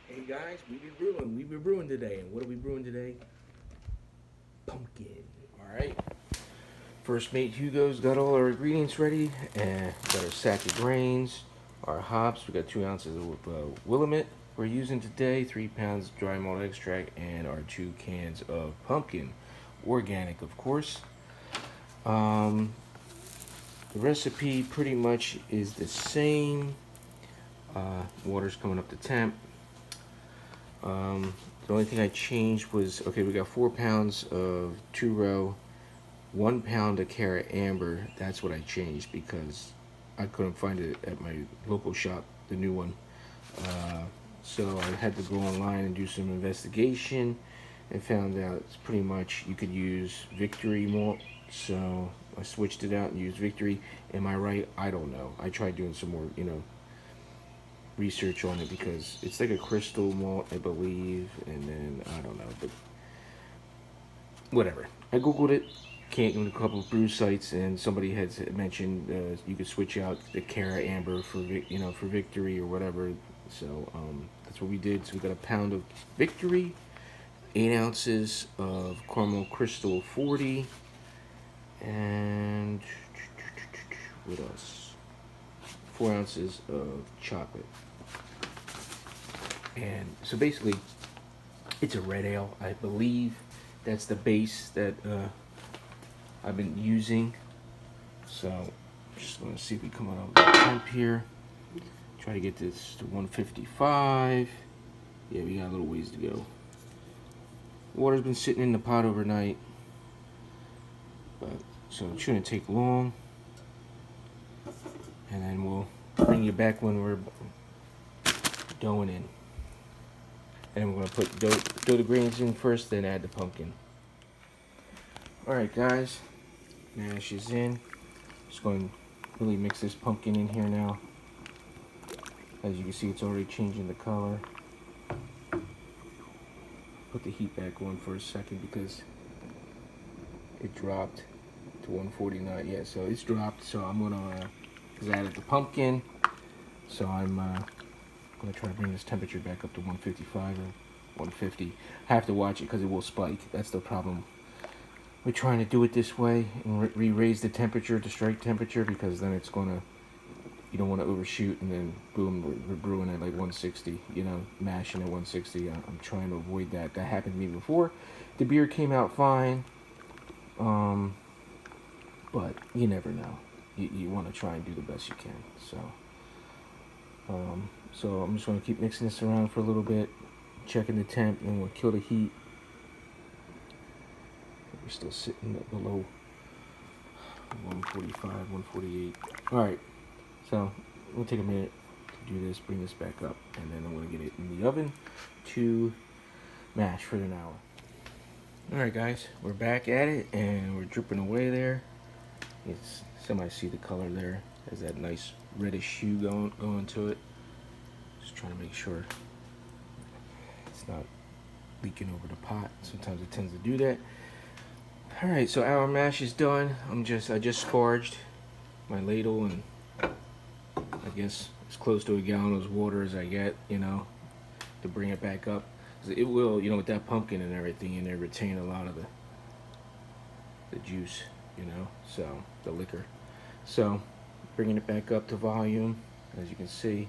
Hey guys, we be brewing. We be brewing today, and what are we brewing today? Pumpkin. All right. First mate Hugo's got all our ingredients ready, and got our sack of grains, our hops. We got 2 ounces of Willamette we're using today, 3 pounds dry malt extract, and our 2 cans of pumpkin, organic of course. Um, the recipe pretty much is the same. Water's coming up to temp. The only thing I changed was, okay, we got 4 pounds of two row, 1 pound of carrot amber. That's what I changed because I couldn't find it at my local shop, the new one. Uh, so I had to go online and do some investigation and found out it's pretty much you could use Victory malt. So I switched it out and used Victory. Am I right? I don't know. I tried doing some more, research on it because it's like a crystal malt, I believe, and then I don't know, but whatever. I googled it, came to a couple of brew sites, and somebody had mentioned you could switch out the Cara Amber for for Victory or whatever. So that's what we did. So we got a pound of Victory, 8 ounces of Caramel Crystal 40, and what else? 4 ounces of chocolate. And so basically, it's a red ale, I believe. That's the base that I've been using. So I'm just gonna see if we come out of the temp here. Try to get this to 155. Yeah, we got a little ways to go. Water's been sitting in the pot overnight, but so it shouldn't take long. And then we'll bring you back when we're doughing in. And we're gonna put dough the grains in first, then add the pumpkin. All right, guys, mash is in. Just going to really mix this pumpkin in here now. As you can see, it's already changing the color. Put the heat back on for a second because it dropped to 149. Yeah, so it's dropped. So I'm gonna, because I added the pumpkin, so I'm gonna try to bring this temperature back up to 155 or 150. I have to watch it because it will spike. That's the problem. We're trying to do it this way and raise the temperature to strike temperature because then it's gonna, you don't want to overshoot and then boom, we're brewing at like 160, mashing at 160. I'm trying to avoid that. That happened to me before. The beer came out fine, but you never know. You want to try and do the best you can. So I'm just going to keep mixing this around for a little bit, checking the temp, and we'll kill the heat. We're still sitting at below 145, 148. All right, so we'll take a minute to do this, bring this back up, and then I'm going to get it in the oven to mash for an hour. All right, guys, we're back at it, and we're dripping away there. It's semi-see the color there. Has that nice reddish hue going to it. Just trying to make sure it's not leaking over the pot. Sometimes it tends to do that. All right, so our mash is done. I just sparged my ladle, and I guess as close to a gallon of water as I get, to bring it back up. It will, with that pumpkin and everything in there, retain a lot of the juice, so the liquor. So bringing it back up to volume, as you can see.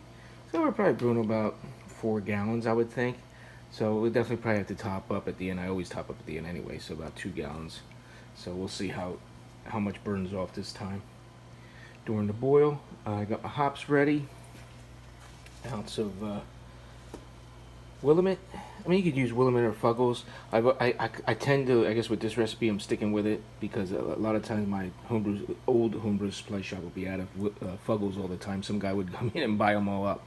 So we're probably brewing about 4 gallons, I would think. So we'll definitely probably have to top up at the end. I always top up at the end anyway, so about 2 gallons. So we'll see how much burns off this time. During the boil, I got my hops ready. Ounce of Willamette. I mean, you could use Willamette or Fuggles. I tend to, I guess with this recipe, I'm sticking with it because a lot of times my old homebrew supply shop will be out of Fuggles all the time. Some guy would come in and buy them all up,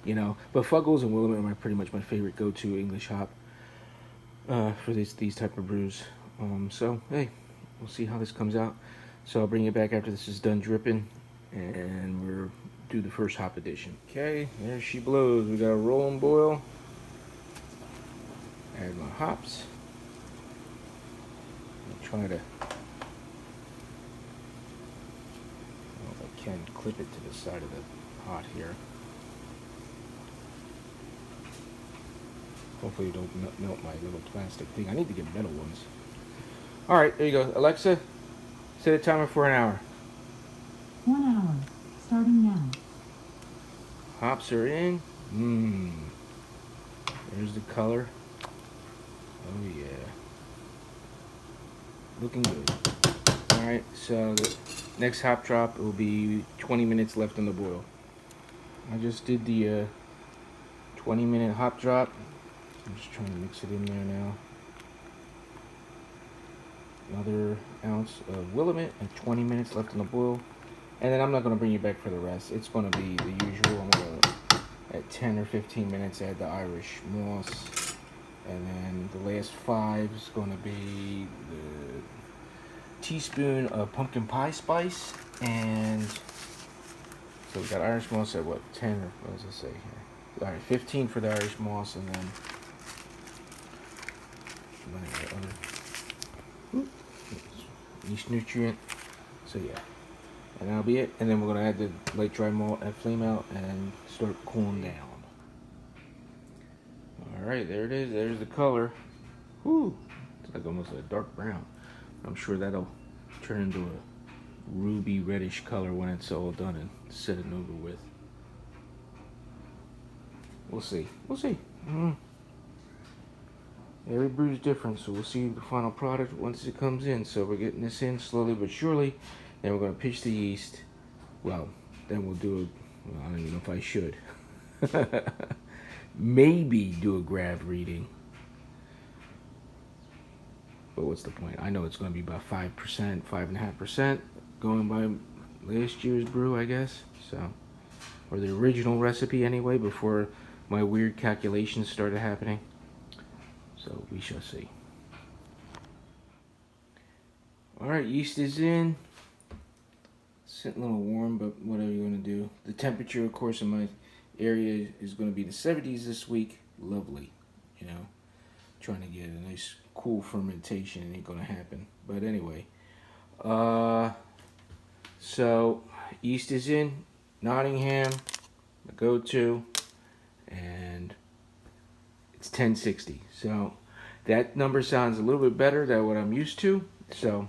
But Fuggles and Willamette are pretty much my favorite go-to English hop for these type of brews. So hey, we'll see how this comes out. So I'll bring it back after this is done dripping, and we'll do the first hop addition. Okay, there she blows. We got a roll and boil. Add my hops. I'll try to, if I can, clip it to the side of the pot here. Hopefully, it don't melt my little plastic thing. I need to get metal ones. All right, there you go. Alexa, set a timer for an hour. 1 hour, starting now. Hops are in. There's the color. Oh yeah, looking good. All right, so the next hop drop will be 20 minutes left on the boil. I just did the 20-minute hop drop. I'm just trying to mix it in there now. Another ounce of Willamette and 20 minutes left on the boil. And then I'm not going to bring you back for the rest. It's going to be the usual. I'm going to, at 10 or 15 minutes, add the Irish moss. And then the last 5 is going to be the teaspoon of pumpkin pie spice. And so we got Irish moss at what, 10 or what does it say here? All right, 15 for the Irish moss, and then yeast nutrient. So yeah, and that'll be it. And then we're gonna add the light dry malt at flame out and start cooling down. All right, there it is. There's the color. Whoo, it's like almost a dark brown. I'm sure that'll turn into a ruby reddish color when it's all done and set and over with. We'll see. We'll see. Every brew's different, so we'll see the final product once it comes in. So we're getting this in slowly but surely. Then we're going to pitch the yeast. Well, then we'll do a, well, I don't even know if I should. Maybe do a grav reading. But what's the point? I know it's going to be about 5%, 5.5%, going by last year's brew, I guess. So, or the original recipe anyway, before my weird calculations started happening. So we shall see. All right, yeast is in. Sitting a little warm, but whatever you're gonna do. The temperature, of course, in my area is going to be the 70s this week. Lovely, you know. Trying to get a nice cool fermentation ain't gonna happen. But anyway, so yeast is in. Nottingham, the go-to, and it's 1060. So that number sounds a little bit better than what I'm used to. So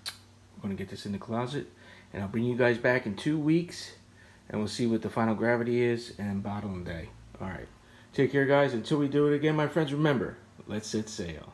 I'm gonna get this in the closet, and I'll bring you guys back in 2 weeks, and we'll see what the final gravity is and bottom day. All right, take care, guys. Until we do it again, my friends, remember, let's set sail.